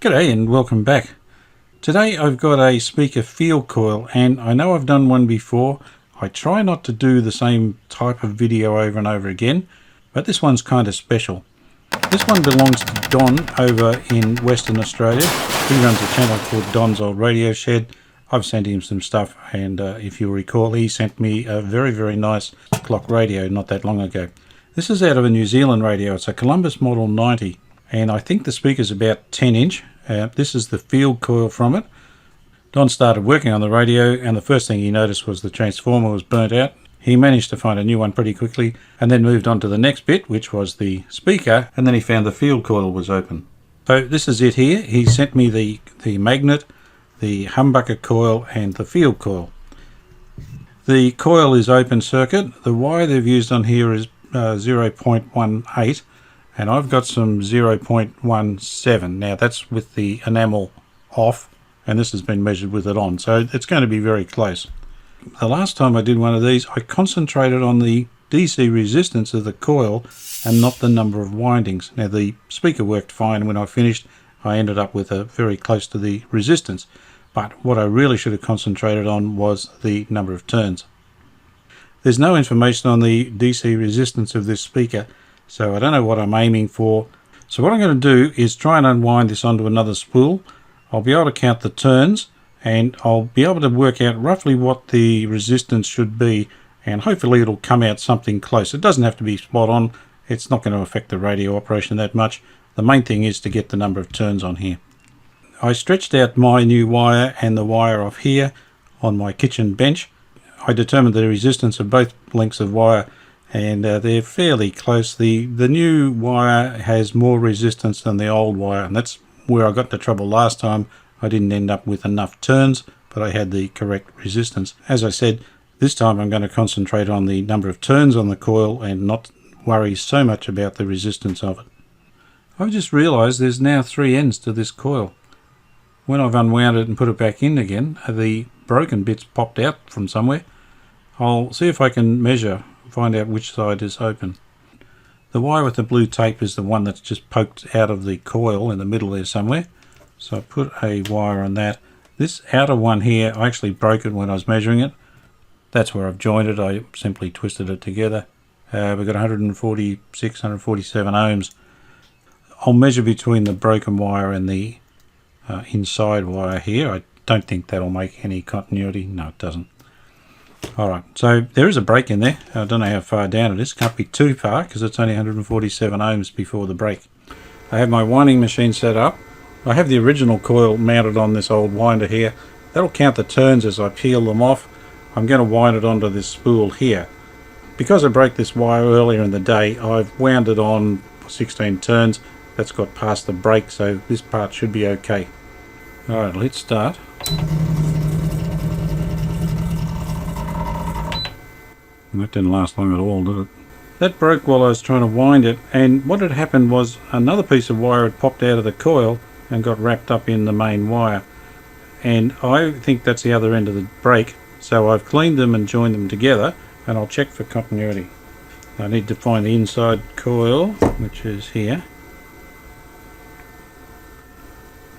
G'day and welcome back. Today I've got a speaker field coil, and I know I've done one before. I try not to do the same type of video over and over again, but this one's kind of special. This one belongs to Don over in Western Australia. He runs a channel called Don's Old Radio Shed. I've sent him some stuff, and if you recall, he sent me a very nice clock radio not that long ago. This is out of a New Zealand radio. It's a Columbus Model 90, and I think the speaker's about 10 inch. This is the field coil from it. Don started working on the radio, and the first thing he noticed was the transformer was burnt out. He managed to find a new one pretty quickly, and then moved on to the next bit, which was the speaker, and then he found the field coil was open. So this is it here. He sent me the magnet, the humbucker coil, and the field coil. The coil is open circuit. The wire they've used on here is 0.18, and I've got some 0.17. Now that's with the enamel off, and this has been measured with it on, so it's going to be very close. The last time I did one of these, I concentrated on the DC resistance of the coil and not the number of windings. Now the speaker worked fine. When I finished, I ended up with a very close to the resistance, but what I really should have concentrated on was the number of turns. There's no information on the DC resistance of this speaker, so I don't know what I'm aiming for. So what I'm going to do is try and unwind this onto another spool. I'll be able to count the turns, and I'll be able to work out roughly what the resistance should be, and hopefully it'll come out something close. It doesn't have to be spot on. It's not going to affect the radio operation that much. The main thing is to get the number of turns on here. I stretched out my new wire and the wire off here on my kitchen bench. I determined the resistance of both lengths of wire, and they're fairly close. The new wire has more resistance than the old wire, and that's where I got into trouble last time. I didn't end up with enough turns, but I had the correct resistance. As I said, this time I'm going to concentrate on the number of turns on the coil and not worry so much about the resistance of it. I've just realized there's now 3 ends to this coil. When I've unwound it and put it back in again, the broken bits popped out from somewhere. I'll see if I can measure, find out which side is open. The wire with the blue tape is the one that's just poked out of the coil in the middle there somewhere. So I put a wire on that. This outer one here, I actually broke it when I was measuring it. That's where I've joined it. I simply twisted it together. We've got 146, 147 ohms. I'll measure between the broken wire and the inside wire here. I don't think that'll make any continuity. No, it doesn't. Alright, so there is a break in there. I don't know how far down it is. Can't be too far because it's only 147 ohms before the break. I have my winding machine set up. I have the original coil mounted on this old winder here. That'll count the turns as I peel them off. I'm going to wind it onto this spool here. Because I broke this wire earlier in the day, I've wound it on 16 turns. That's got past the break, so this part should be okay. Alright, let's start. That didn't last long at all, did it? That broke while I was trying to wind it, and what had happened was another piece of wire had popped out of the coil and got wrapped up in the main wire. And I think that's the other end of the break, so I've cleaned them and joined them together, and I'll check for continuity. I need to find the inside coil, which is here.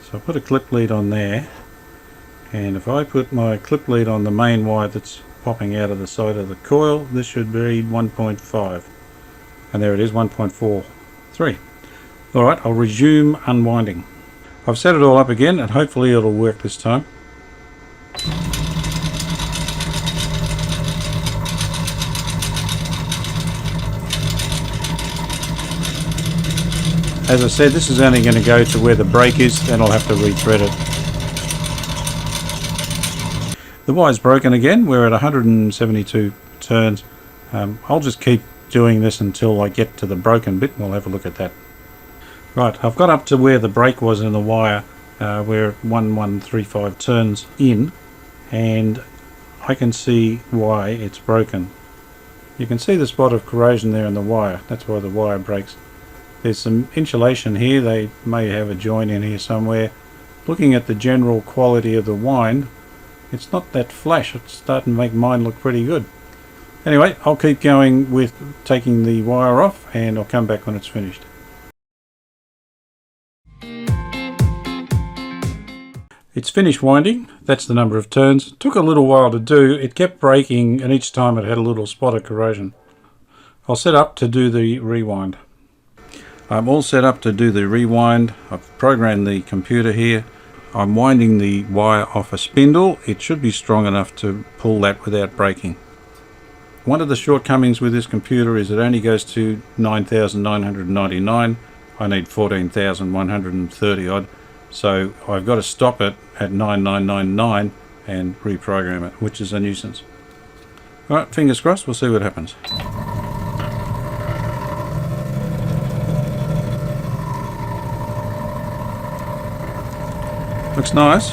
So I put a clip lead on there, and if I put my clip lead on the main wire that's popping out of the side of the coil, this should read 1.5, and there it is, 1.43. Alright, I'll resume unwinding. I've set it all up again, and hopefully it'll work this time. As I said, this is only going to go to where the break is, then I'll have to rethread it. The wire's broken again. We're at 172 turns. I'll just keep doing this until I get to the broken bit, and we'll have a look at that. Right, I've got up to where the break was in the wire. We're at 1135 turns in, and I can see why it's broken. You can see the spot of corrosion there in the wire. That's why the wire breaks. There's some insulation here. They may have a joint in here somewhere. Looking at the general quality of the wind, it's not that flash. It's starting to make mine look pretty good. Anyway, I'll keep going with taking the wire off, and I'll come back when it's finished. It's finished winding. That's the number of turns. It took a little while to do. It kept breaking and each time it had a little spot of corrosion. I'll set up to do the rewind. I'm all set up to do the rewind. I've programmed the computer here. I'm winding the wire off a spindle. It should be strong enough to pull that without breaking. One of the shortcomings with this computer is it only goes to 9,999. I need 14,130 odd. So I've got to stop it at 9999 and reprogram it, which is a nuisance. Alright, fingers crossed, we'll see what happens. Looks nice.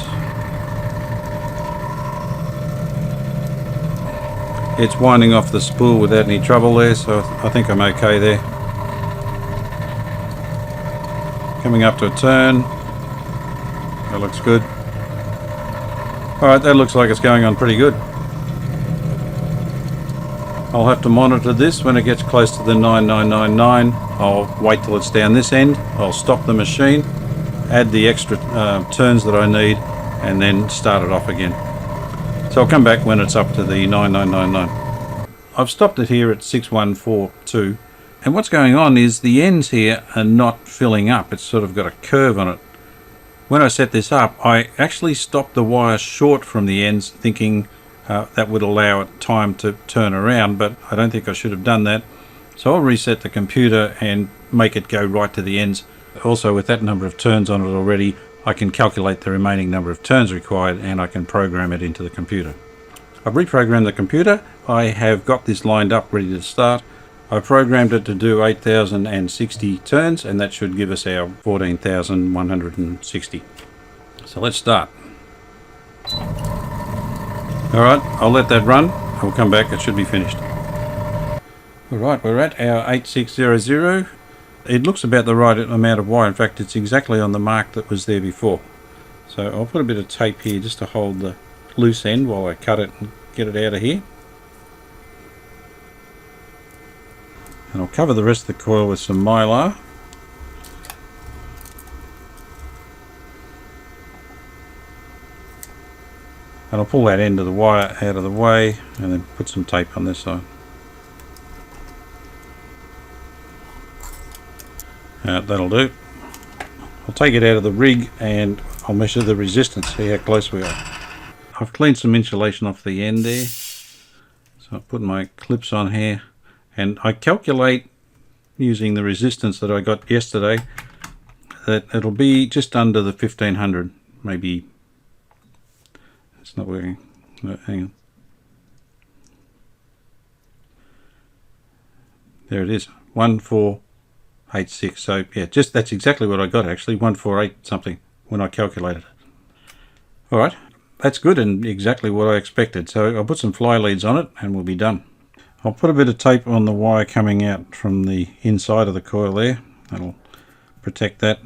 It's winding off the spool without any trouble there, so I think I'm okay there. Coming up to a turn. That looks good. Alright, that looks like it's going on pretty good. I'll have to monitor this when it gets close to the 9999. I'll wait till it's down this end. I'll stop the machine, add the extra turns that I need, and then start it off again. So I'll come back when it's up to the 9999. I've stopped it here at 6142, and what's going on is the ends here are not filling up. It's sort of got a curve on it. When I set this up, I actually stopped the wire short from the ends, thinking that would allow it time to turn around, but I don't think I should have done that. So I'll reset the computer and make it go right to the ends. Also, with that number of turns on it already, I can calculate the remaining number of turns required and I can program it into the computer. I've reprogrammed the computer. I have got this lined up ready to start. I programmed it to do 8,060 turns, and that should give us our 14,160. So let's start. Alright, I'll let that run. I'll come back, it should be finished. Alright, we're at our 8600. It looks about the right amount of wire. In fact, it's exactly on the mark that was there before. So I'll put a bit of tape here just to hold the loose end while I cut it and get it out of here. And I'll cover the rest of the coil with some mylar. And I'll pull that end of the wire out of the way and then put some tape on this side. That'll do. I'll take it out of the rig and I'll measure the resistance, see how close we are. I've cleaned some insulation off the end there. So I'll put my clips on here. And I calculate, using the resistance that I got yesterday, that it'll be just under the 1500, maybe. It's not working. No, hang on. There it is, 1486. So yeah, just that's exactly what I got actually, 148 something when I calculated it. All right, that's good and exactly what I expected. So I'll put some fly leads on it and we'll be done. I'll put a bit of tape on the wire coming out from the inside of the coil there. That'll protect that.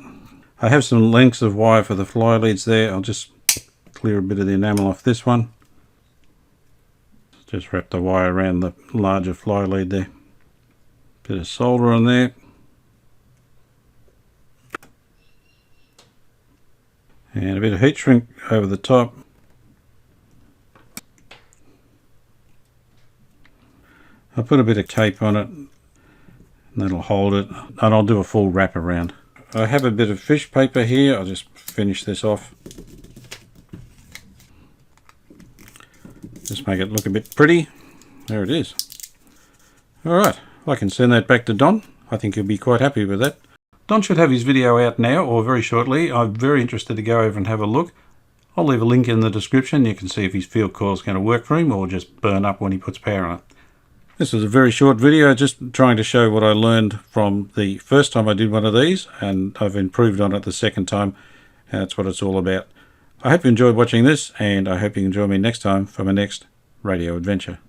I have some lengths of wire for the fly leads there. I'll just clear a bit of the enamel off this one. Just wrap the wire around the larger fly lead there. Bit of solder on there. And a bit of heat shrink over the top. I'll put a bit of tape on it and that'll hold it, and I'll do a full wrap around. I have a bit of fish paper here. I'll just finish this off. Just make it look a bit pretty. There it is. Alright, I can send that back to Don. I think he'll be quite happy with that. Don should have his video out now or very shortly. I'm very interested to go over and have a look. I'll leave a link in the description. You can see if his field coil is going to work for him or just burn up when he puts power on it. This was a very short video, just trying to show what I learned from the first time I did one of these, and I've improved on it the second time, and that's what it's all about. I hope you enjoyed watching this, and I hope you can join me next time for my next radio adventure.